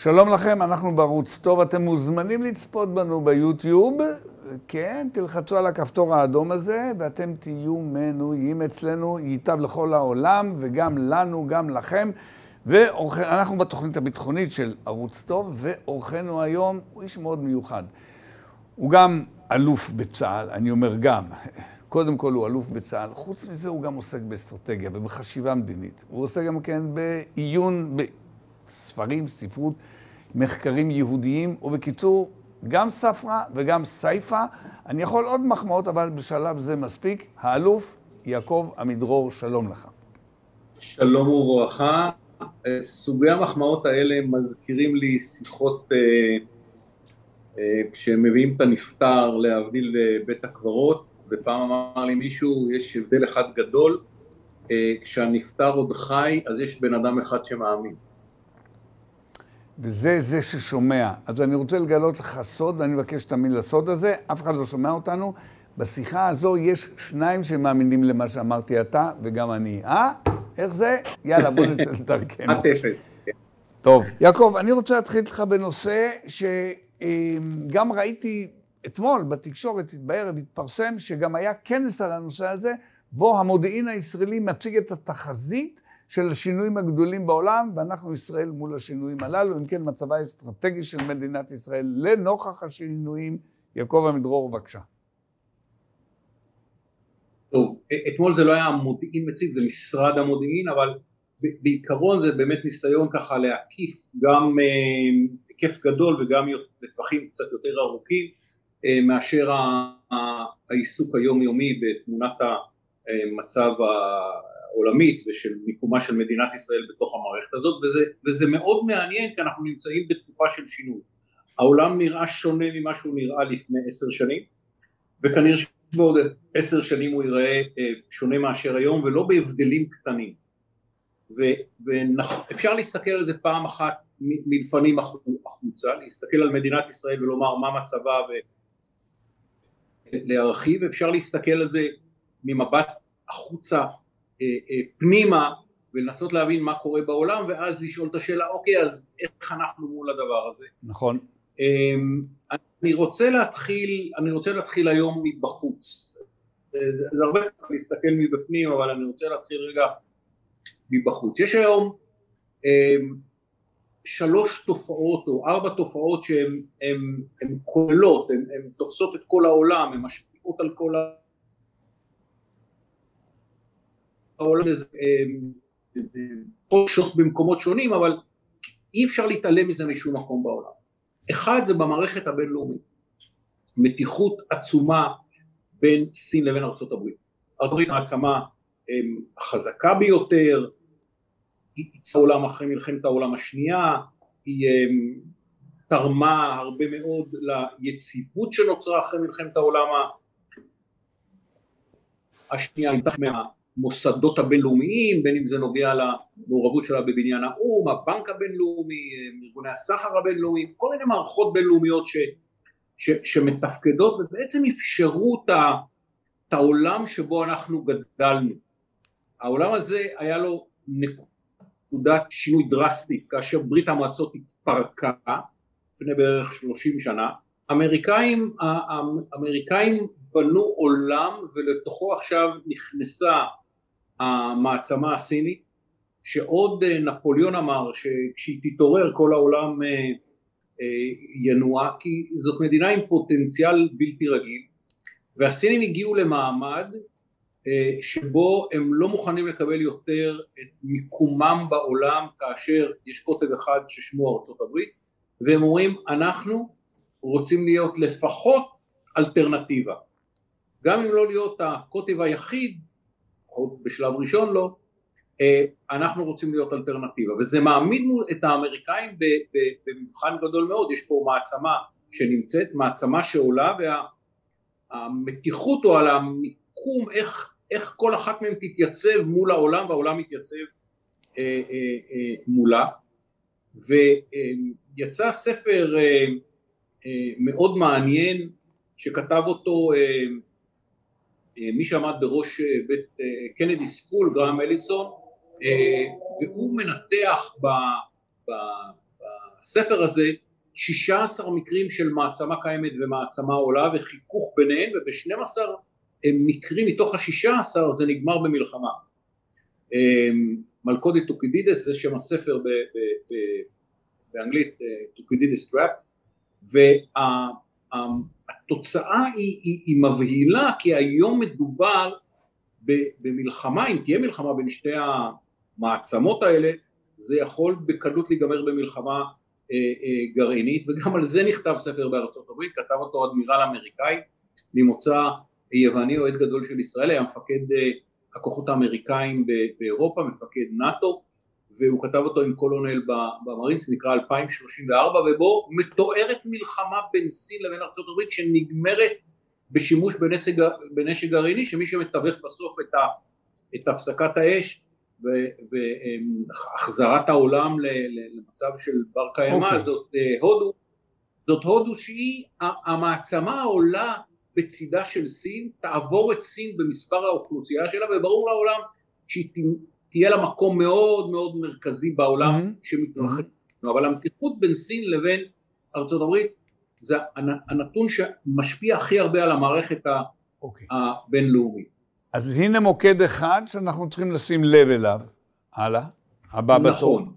שלום לכם, אנחנו בערוץ טוב, אתם מוזמנים לצפות בנו ביוטיוב, כן, תלחצו על הכפתור האדום הזה, ואתם תהיו מנויים אצלנו, ייטב לכל העולם, וגם לנו, גם לכם, ואנחנו בתוכנית הביטחונית של ערוץ טוב, ואורחנו היום הוא איש מאוד מיוחד. הוא גם אלוף בצה"ל, אני אומר גם, קודם כל הוא אלוף בצה"ל, חוץ מזה הוא גם עוסק באסטרטגיה ובחשיבה מדינית. הוא עוסק גם כן בעיון, בספרים, ספרות, מחקרים יהודיים, ובקיצור, גם ספרה וגם סייפה. אני יכול עוד מחמאות, אבל בשלב זה מספיק. האלוף יעקב עמידרור, שלום לך. שלום וברכה. סוגי המחמאות האלה מזכירים לי שיחות כשהם מביאים את הנפטר להבדיל בית הקברות, ופעם אמר לי מישהו, יש הבדל אחד גדול, כשהנפטר עוד חי, אז יש בן אדם אחד שמאמין. וזה זה ששומע. אז אני רוצה לגלות לך סוד, ואני מבקש תמיד לסוד הזה, אף אחד לא שומע אותנו. בשיחה הזו יש שניים שמאמינים למה שאמרתי אתה, וגם אני. איך זה? יאללה, בוא נצא לדרכנו. טוב, יעקב, אני רוצה להתחיל איתך בנושא שגם ראיתי אתמול בתקשורת, בערב התפרסם, שגם היה כנס על הנושא הזה, בו המודיעין הישראלי מציג את התחזית של השינויים הגדולים בעולם, ואנחנו ישראל מול השינויים הללו, אם כן מצבה האסטרטגי של מדינת ישראל לנוכח השינויים. יעקב עמידרור, בבקשה. טוב, אתמול זה לא היה המודיעין מציג, זה משרד המודיעין, אבל בעיקרון זה באמת ניסיון ככה להקיף גם היקף גדול וגם לטווחים קצת יותר ארוכים, מאשר העיסוק היומיומי בתמונת המצב העולמית ושל מיקומה של מדינת ישראל בתוך המערכת הזאת, וזה מאוד מעניין כי אנחנו נמצאים בתקופה של שינוי. העולם נראה שונה ממה שהוא נראה לפני 10 שנים, וכנראה שבעוד 10 שנים הוא ייראה שונה מאשר היום, ולא בהבדלים קטנים. ואפשר להסתכל על זה פעם אחת מלפנים החוצה, להסתכל על מדינת ישראל ולומר מה מצבה ולהרחיב, ואפשר להסתכל על זה ממבט החוצה פנימה, ולנסות להבין מה קורה בעולם, ואז לשאול את השאלה, אוקיי, אז איך אנחנו מול הדבר הזה? נכון. אני רוצה להתחיל היום מבחוץ. זה הרבה להסתכל מבפנים, אבל אני רוצה להתחיל רגע מבחוץ. יש היום 3 תופעות או 4 תופעות שהן כוללות, הן תופסות את כל העולם, הן משפיעות על כל העולם, פשוט במקומות שונים, אבל אי אפשר להתעלם מזה משום מקום בעולם. אחד זה במערכת הבינלאומית, מתיחות עצומה בין סין לבין ארצות הברית. ארצות הברית מעצמה החזקה ביותר, היא יצאה העולם אחרי מלחמת העולם השנייה, היא תרמה הרבה מאוד ליציבות שנוצרה אחרי מלחמת העולם השנייה, מהמוסדות הבינלאומיים, בין אם זה נוגע למעורבות שלה בבניין האו"ם, הבנק הבינלאומי, ארגוני הסחר הבינלאומיים, כל מיני מערכות בינלאומיות שמתפקדות ובעצם אפשרו את העולם שבו אנחנו גדלנו. העולם הזה היה לו נקודת שינוי דרסטית, כאשר ברית המועצות התפרקה לפני בערך 30 שנה. האמריקאים בנו עולם, ולתוכו עכשיו נכנסה המעצמה הסינית, שעוד נפוליאון אמר שכשהיא תתעורר כל העולם ינוע, כי זאת מדינה עם פוטנציאל בלתי רגיל, והסינים הגיעו למעמד שבו הם לא מוכנים לקבל יותר את מיקומם בעולם, כאשר יש קוטב אחד ששמו ארצות הברית, והם אומרים אנחנו רוצים להיות לפחות אלטרנטיבה, גם אם לא להיות הקוטב היחיד, או בשלב ראשון לא, אנחנו רוצים להיות אלטרנטיבה, וזה מעמיד את האמריקאים במבחן גדול מאוד. יש פה מעצמה שנמצאת, מעצמה שעולה, והמתיחות או על המיקום, איך כל אחת מהם תתייצב מול העולם, והעולם מתייצב מולה. ויצא ספר מאוד מעניין, שכתב אותו מי שעמד בראש בית קנדי סקול, גרהם אליסון, והוא מנתח בספר הזה 16 מקרים של מעצמה קיימת ומעצמה עולה וחיכוך ביניהן, וב-12 מקרים מתוך ה-16 זה נגמר במלחמה. מלכודת טוקידידס, זה שם הספר באנגלית, טוקידידס טראפ, והתוצאה היא מבהילה, כי היום מדובר במלחמה, אם תהיה מלחמה בין שתי המעצמות האלה, זה יכול בקלות להיגמר במלחמה גרעינית, וגם על זה נכתב ספר בארצות הברית, כתב אותו אדמירל אמריקאי, ממוצא יווני אוהד גדול של ישראל, היה מפקד הכוחות האמריקאים באירופה, מפקד נאטו, והוא כתב אותו עם קולונל במרינס, נקרא 2034, ובו מתוארת מלחמה בין סין לבין ארצות הברית, שנגמרת בשימוש בנשק גרעיני, שמי שמתווך בסוף את הפסקת האש, והחזרת העולם למצב של בר קיימא, זאת הודו שהיא המעצמה העולה בצידה של סין, תעבור את סין במספר האוכלוסייה שלה, וברור לעולם שהיא תהיה לה מקום מאוד מאוד מרכזי בעולם שמתרחק. אבל המתיחות בין סין לבין ארצות הברית, זה הנתון שמשפיע הכי הרבה על המערכת הבינלאומית. אז הנה מוקד אחד שאנחנו צריכים לשים לב אליו. הלאה, הבא בתור. נכון.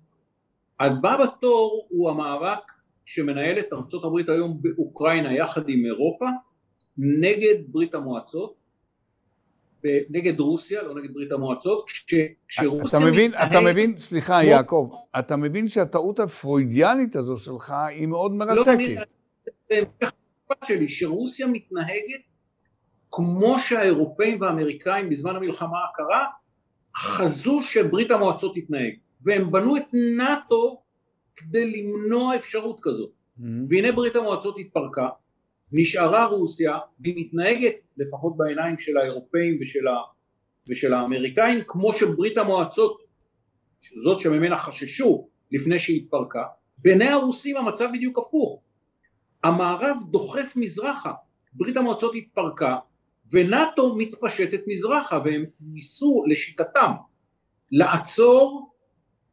הבא בתור הוא המאבק שמנהלת ארצות הברית היום באוקראינה יחד עם אירופה, נגד ברית המועצות, נגד רוסיה, לא נגד ברית המועצות, אתה מבין, סליחה יעקב, אתה מבין שהטעות הפרוידיאנית הזו שלך היא מאוד מרתקת. זה המשפט שלי, שרוסיה מתנהגת כמו שהאירופאים והאמריקאים בזמן המלחמה הקרה, חזו שברית המועצות תתנהג, והם בנו את נאטו כדי למנוע אפשרות כזאת. והנה ברית המועצות התפרקה, נשארה רוסיה, והיא מתנהגת לפחות בעיניים של האירופאים ושל האמריקאים, כמו שברית המועצות, זאת שממנה חששו לפני שהיא התפרקה, בעיני הרוסים המצב בדיוק הפוך. המערב דוחף מזרחה, ברית המועצות התפרקה, ונאטו מתפשטת מזרחה, והם ניסו לשיטתם לעצור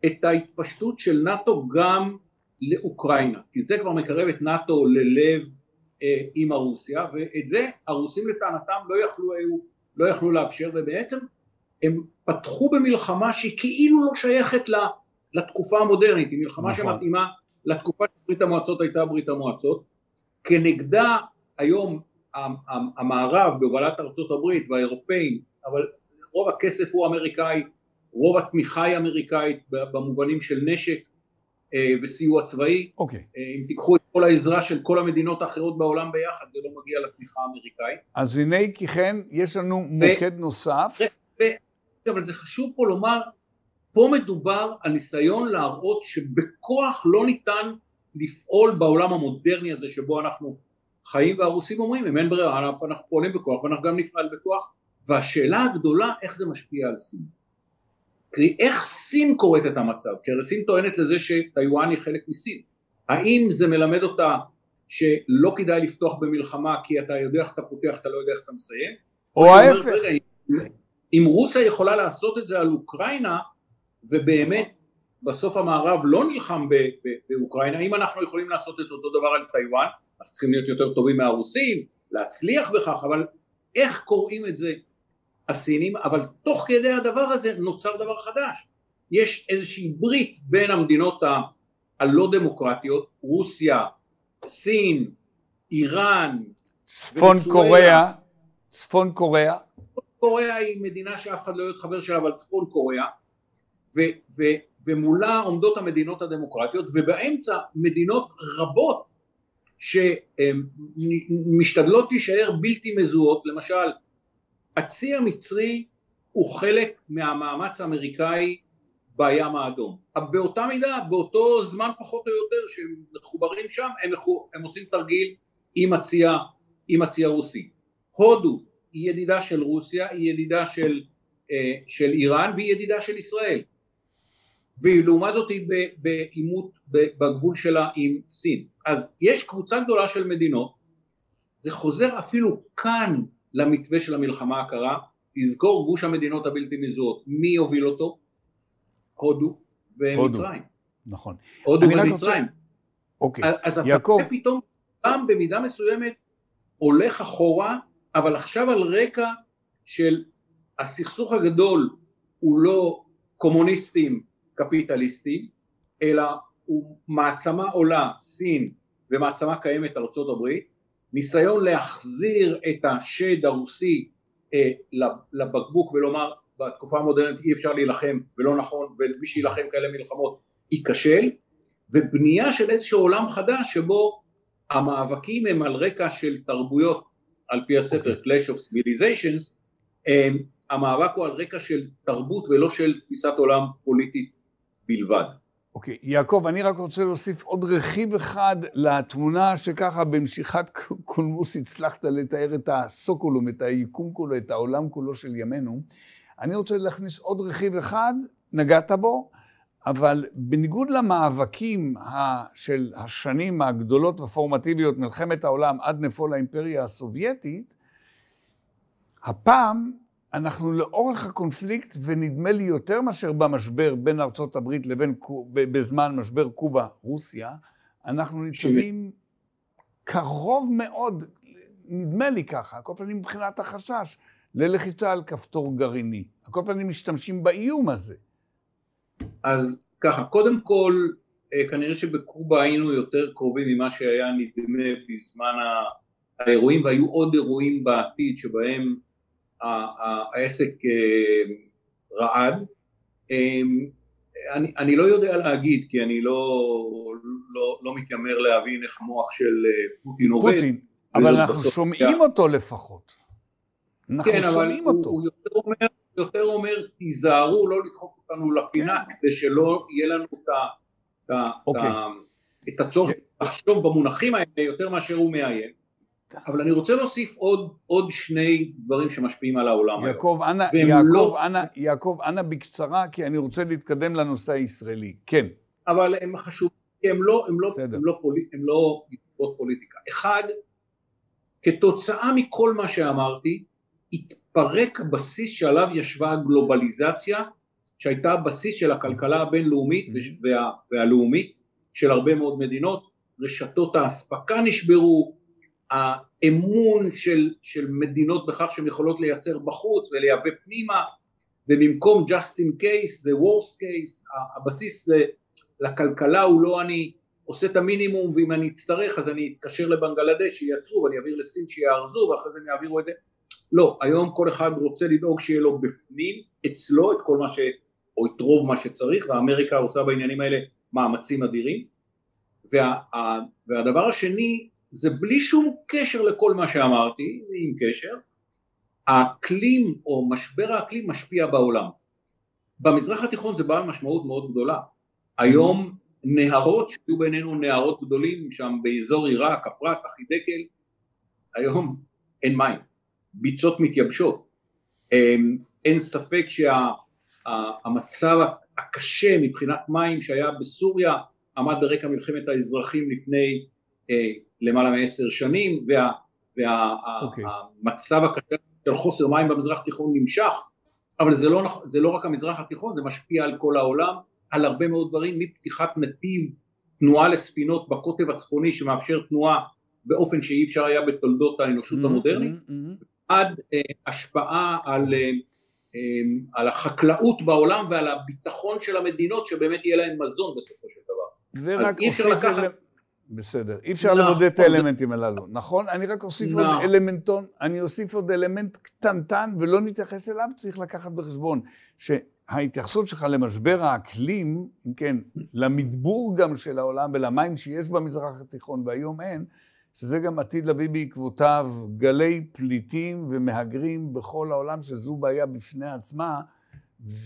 את ההתפשטות של נאטו גם לאוקראינה, כי זה כבר מקרב את נאטו ללב עם הרוסיה, ואת זה הרוסים לטענתם לא יכלו לאפשר, ובעצם הם פתחו במלחמה שהיא כאילו לא שייכת לתקופה המודרנית, היא מלחמה שמתאימה לתקופה שברית המועצות הייתה ברית המועצות, כנגדה היום המערב בהובלת ארצות הברית והאירופאים, אבל רוב הכסף הוא אמריקאי, רוב התמיכה היא אמריקאית במובנים של נשק וסיוע צבאי. אם תיקחו את כל העזרה של כל המדינות האחרות בעולם ביחד, זה לא מגיע לתמיכה האמריקאית. אז הנה כי כן, יש לנו מוקד נוסף. אבל זה חשוב פה לומר, פה מדובר על ניסיון להראות שבכוח לא ניתן לפעול בעולם המודרני הזה שבו אנחנו חיים, והרוסים אומרים, אם אין ברירה, אנחנו פועלים בכוח ואנחנו גם נפעל בכוח, והשאלה הגדולה, איך זה משפיע על סין? כי איך סין קוראת את המצב? כי הרי סין טוענת לזה שטיואן היא חלק מסין. האם זה מלמד אותה שלא כדאי לפתוח במלחמה, כי אתה יודע איך אתה פותח, אתה לא יודע איך אתה מסיים? או ההפך. אם רוסיה יכולה לעשות את זה על אוקראינה, ובאמת בסוף המערב לא נלחם באוקראינה, אם אנחנו יכולים לעשות את אותו דבר על טיואן, אנחנו צריכים להיות יותר טובים מהרוסים, להצליח בכך, אבל איך קוראים את זה הסינים? אבל תוך כדי הדבר הזה נוצר דבר חדש. יש איזושהי ברית בין המדינות הלא דמוקרטיות, רוסיה, סין, איראן, צפון קוריאה. צפון קוריאה. צפון קוריאה היא מדינה שאף אחד לא להיות חבר שלה, אבל צפון קוריאה, ומולה עומדות המדינות הדמוקרטיות, ובאמצע מדינות רבות שמשתדלות להישאר בלתי מזוהות. למשל, הצי המצרי הוא חלק מהמאמץ האמריקאי בים האדום. באותה מידה, באותו זמן פחות או יותר שהם מחוברים שם, הם עושים תרגיל עם הצי הרוסי. הודו היא ידידה של רוסיה, היא ידידה של איראן, והיא ידידה של ישראל. והיא לעומת זאת היא בעימות בגבול שלה עם סין. אז יש קבוצה גדולה של מדינות, זה חוזר אפילו כאן למתווה של המלחמה הקרה, תזכור גוש המדינות הבלתי מזוהות, מי יוביל אותו? הודו ומצרים. נכון. הודו ומצרים. אוקיי, אז יעקב. אתה פתאום גם במידה מסוימת הולך אחורה, אבל עכשיו על רקע של הסכסוך הגדול הוא לא קומוניסטים קפיטליסטים, אלא הוא מעצמה עולה, סין, ומעצמה קיימת ארצות הברית, ניסיון להחזיר את השד הרוסי לבקבוק ולומר בתקופה המודרנית אי אפשר להילחם ולא נכון, ומי שילחם כאלה מלחמות ייכשל, ובנייה של איזשהו עולם חדש שבו המאבקים הם על רקע של תרבויות, על פי הספר Clash of Civilizations, המאבק הוא על רקע של תרבות ולא של תפיסת עולם פוליטית בלבד. אוקיי, יעקב, אני רק רוצה להוסיף עוד רכיב אחד לתמונה שככה במשיכת קולמוס הצלחת לתאר את הסוקולום, את היקום כולו, את העולם כולו של ימינו. אני רוצה להכניס עוד רכיב אחד, נגעת בו, אבל בניגוד למאבקים של השנים הגדולות והפורמטיביות, מלחמת העולם עד נפול האימפריה הסובייטית, הפעם אנחנו לאורך הקונפליקט, ונדמה לי יותר מאשר במשבר בין ארצות הברית לבין, בזמן משבר קובה-רוסיה, אנחנו ניצבים קרוב מאוד, נדמה לי ככה, הכל פעמים מבחינת החשש, ללחיצה על כפתור גרעיני. הכל פעמים משתמשים באיום הזה. אז ככה, קודם כל, כנראה שבקובה היינו יותר קרובים ממה שהיה נדמה בזמן האירועים, והיו עוד אירועים בעתיד שבהם העסק רעד. אני לא יודע להגיד, כי אני לא מתיימר להבין איך המוח של פוטין עובד. פוטין, אבל אנחנו שומעים אותו לפחות. כן, אבל הוא יותר אומר, תיזהרו לא לדחוף אותנו לפינה, כדי שלא יהיה לנו את הצורך לחשוב במונחים האלה יותר מאשר הוא מאיים. אבל אני רוצה להוסיף עוד שני דברים שמשפיעים על העולם. יעקב, אנא בקצרה, כי אני רוצה להתקדם לנושא הישראלי. כן. אבל הם חשובים, הם לא פוליטיקה. אחד, כתוצאה מכל מה שאמרתי, התפרק הבסיס שעליו ישבה הגלובליזציה, שהייתה הבסיס של הכלכלה הבינלאומית והלאומית של הרבה מאוד מדינות. רשתות האספקה נשברו, האמון של מדינות בכך שהן יכולות לייצר בחוץ ולייבא פנימה, ובמקום just in case, the worst case, הבסיס לכלכלה הוא לא אני עושה את המינימום, ואם אני אצטרך אז אני אתקשר לבנגלדש שייצרו ואני אעביר לסין שיארזו ואחרי זה אני אעבירו את זה. לא, היום כל אחד רוצה לדאוג שיהיה לו בפנים אצלו את כל מה או את רוב מה שצריך, ואמריקה עושה בעניינים האלה מאמצים אדירים. והדבר השני, זה בלי שום קשר לכל מה שאמרתי, עם קשר, האקלים או משבר האקלים משפיע בעולם. במזרח התיכון זה בעל משמעות מאוד גדולה. היום נהרות שהיו בינינו נהרות גדולים, שם באזור עיראק, הפרת, החידקל, היום אין מים, ביצות מתייבשות. אין ספק שהמצב הקשה מבחינת מים שהיה בסוריה, עמד ברקע מלחמת האזרחים לפני למעלה מ10 שנים, והמצב הקשה של חוסר מים במזרח התיכון נמשך, אבל זה לא רק המזרח התיכון, זה משפיע על כל העולם, על הרבה מאוד דברים, מפתיחת נתיב תנועה לספינות בקוטב הצפוני, שמאפשר תנועה באופן שאי אפשר היה בתולדות האנושות המודרנית, עד השפעה על החקלאות בעולם, ועל הביטחון של המדינות, שבאמת יהיה להם מזון בסופו של דבר. אז אי אפשר לקחת... בסדר, אי אפשר לבודד את האלמנטים הללו, נכון? אני רק אוסיף עוד אלמנטון, אני אוסיף עוד אלמנט קטנטן, ולא נתייחס אליו, צריך לקחת בחשבון, שההתייחסות שלך למשבר האקלים, אם כן, למדבור גם של העולם, ולמים שיש במזרח התיכון, והיום אין, שזה גם עתיד להביא בעקבותיו גלי פליטים ומהגרים בכל העולם, שזו בעיה בפני עצמה,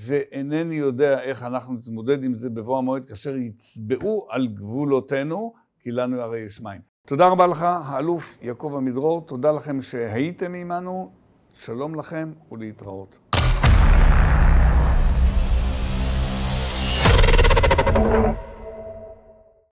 ואינני יודע איך אנחנו נתמודד עם זה בבוא המועד, כאשר יצבעו על גבולותינו, כי לנו הרי יש מים. תודה רבה לך, האלוף יעקב עמידרור, תודה לכם שהייתם עמנו, שלום לכם ולהתראות.